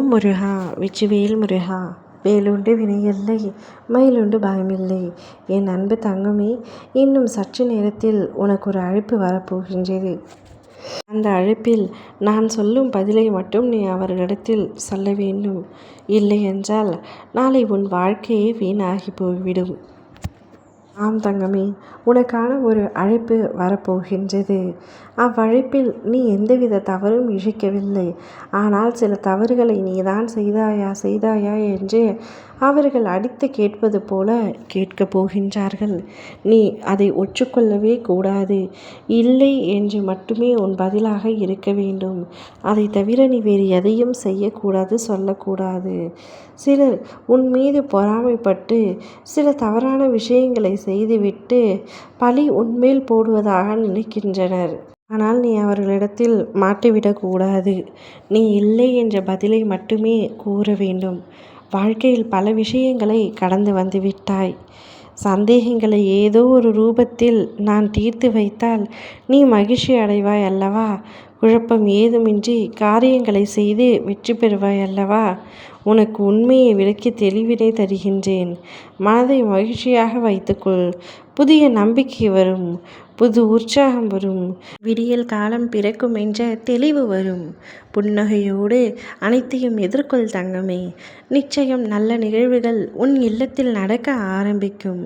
ஓம் முருகா வெற்றிவேல் முருகா. வேலுண்டு வினையில்லை, மயிலுண்டு பயமில்லை. என் அன்பு தங்கமே, இன்னும் சற்று நேரத்தில் உனக்கு ஒரு அழைப்பு வரப்போகின்றது. அந்த அழைப்பில் நான் சொல்லும் பதிலை மட்டும் நீ அவர்களிடத்தில் சொல்ல வேண்டும். இல்லை என்றால் நாளை உன் வாழ்க்கையே வீணாகி போய்விடும். ஆம் தங்கமே, உனக்கான ஒரு அழைப்பு வரப்போகின்றது. அவ்வழைப்பில் நீ எந்தவித தவறும் இழைக்கவில்லை. ஆனால் சில தவறுகளை நீதான் செய்தாயா என்று அவர்கள் அடித்து கேட்பது போல கேட்கப் போகின்றார்கள். நீ அதை ஒற்றுக்கொள்ளவே கூடாது. இல்லை என்று மட்டுமே உன் பதிலாக இருக்க வேண்டும். அதை தவிர நீ வேறு எதையும் செய்யக்கூடாது, சொல்லக்கூடாது. சிலர் உன் மீது பொறாமைப்பட்டு சில தவறான விஷயங்களை செய்துவிட்டு பழி உன்மேல் போடுவதாக நினைக்கின்றனர். ஆனால் நீ அவர்களிடத்தில் மாட்டிவிடக்கூடாது. நீ இல்லை என்ற பதிலை மட்டுமே கூற வேண்டும். வாழ்க்கையில் பல விஷயங்களை கடந்து வந்துவிட்டாய். சந்தேகங்களை ஏதோ ஒரு ரூபத்தில் நான் தீர்த்து வைத்தால் நீ மகிழ்ச்சி அடைவாய் அல்லவா? குழப்பம் ஏதுமின்றி காரியங்களை செய்து வெற்றி பெறுவாய் அல்லவா? உனக்கு உண்மையை விளக்கி தெளிவினை தருகின்றேன். மனதை மகிழ்ச்சியாக வைத்துக்கொள். புதிய நம்பிக்கை வரும், புது உற்சாகம் வரும், விடியல் காலம் பிறக்கும் என்ற தெளிவு வரும். புன்னகையோடு அனைத்தையும் எதிர்கொள் தங்கமே. நிச்சயம் நல்ல நிகழ்வுகள் உன் இல்லத்தில் நடக்க ஆரம்பிக்கும்.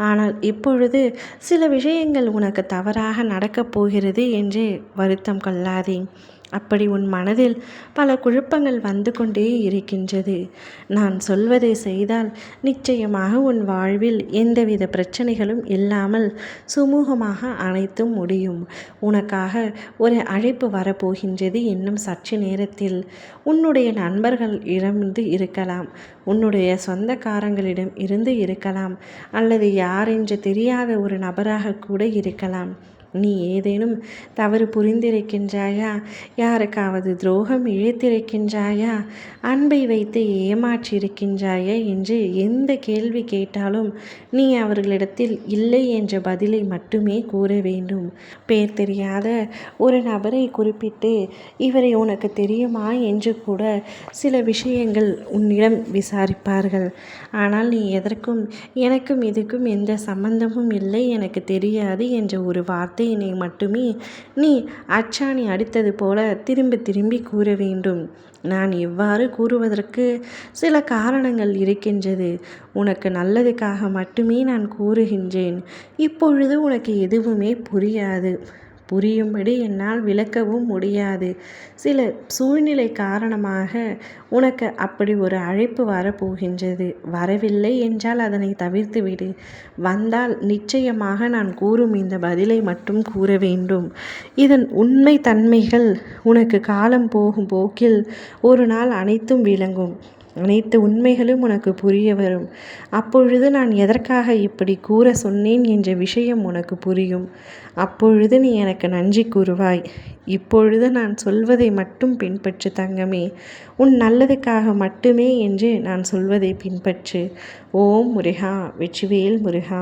ஆனால் இப்பொழுது சில விஷயங்கள் உனக்கு தவறாக நடக்கப் போகிறது என்று வருத்தம் கொள்ளாதே. அப்படி உன் மனதில் பல குழப்பங்கள் வந்து கொண்டே இருக்கின்றது. நான் சொல்வதை செய்தால் நிச்சயமாக உன் வாழ்வில் எந்தவித பிரச்சனைகளும் இல்லாமல் சுமூகமாக அனைத்தும் முடியும். உனக்காக ஒரு அழைப்பு வரப்போகின்றது. இன்னும் சற்று நேரத்தில் உன்னுடைய நண்பர்கள் இருந்து இருக்கலாம், உன்னுடைய சொந்தக்காரங்களிடம் இருந்து இருக்கலாம், அல்லது யாரென்று தெரியாத ஒரு நபராக கூட இருக்கலாம். நீ ஏதேனும் தவறு புரிந்திருக்கின்றாயா? யாருக்காவது துரோகம் இழைத்திருக்கின்றாயா? அன்பை வைத்து ஏமாற்றியிருக்கின்றாயா என்று எந்த கேள்வி கேட்டாலும் நீ அவர்களிடத்தில் இல்லை என்ற பதிலை மட்டுமே கூற வேண்டும். பேர் தெரியாத ஒரு நபரை குறிப்பிட்டு இவரை உனக்கு தெரியுமா என்று கூட சில விஷயங்கள் உன்னிடம் விசாரிப்பார்கள். ஆனால் நீ எதற்கும் எனக்கும் இதுக்கும் எந்த சம்பந்தமும் இல்லை, எனக்கு தெரியாது என்ற ஒரு வார்த்தையினை மட்டுமே நீ அச்சாணி அடித்தது போல திரும்பி திரும்பி கூற வேண்டும். நான் இவ்வாறு கூறுவதற்கு சில காரணங்கள் இருக்கின்றது. உனக்கு நல்லதுக்காக மட்டுமே நான் கூறுகின்றேன். இப்பொழுது உனக்கு எதுவுமே புரியாது. புரியும்படி என்னால் விளக்கவும் முடியாது. சில சூழ்நிலை காரணமாக உனக்கு அப்படி ஒரு அழைப்பு வரப்போகின்றது. வரவில்லை என்றால் அதனை தவிர்த்து விடு. வந்தால் நிச்சயமாக நான் கூறும் இந்த பதிலை மட்டும் கூற வேண்டும். இதன் உண்மை தன்மைகள் உனக்கு காலம் போகும் போக்கில் ஒரு நாள் அனைத்தும் விளங்கும். அனைத்து உண்மைகளும் உனக்கு புரிய வரும். அப்பொழுது நான் எதற்காக இப்படி கூற சொன்னேன் என்ற விஷயம் உனக்கு புரியும். அப்பொழுது நீ எனக்கு நன்றி கூறுவாய். இப்பொழுது நான் சொல்வதை மட்டும் பின்பற்று தங்கமே. உன் நல்லதுக்காக மட்டுமே என்று நான் சொல்வதை பின்பற்று. ஓம் முருகா வெற்றிவேல் முருகா.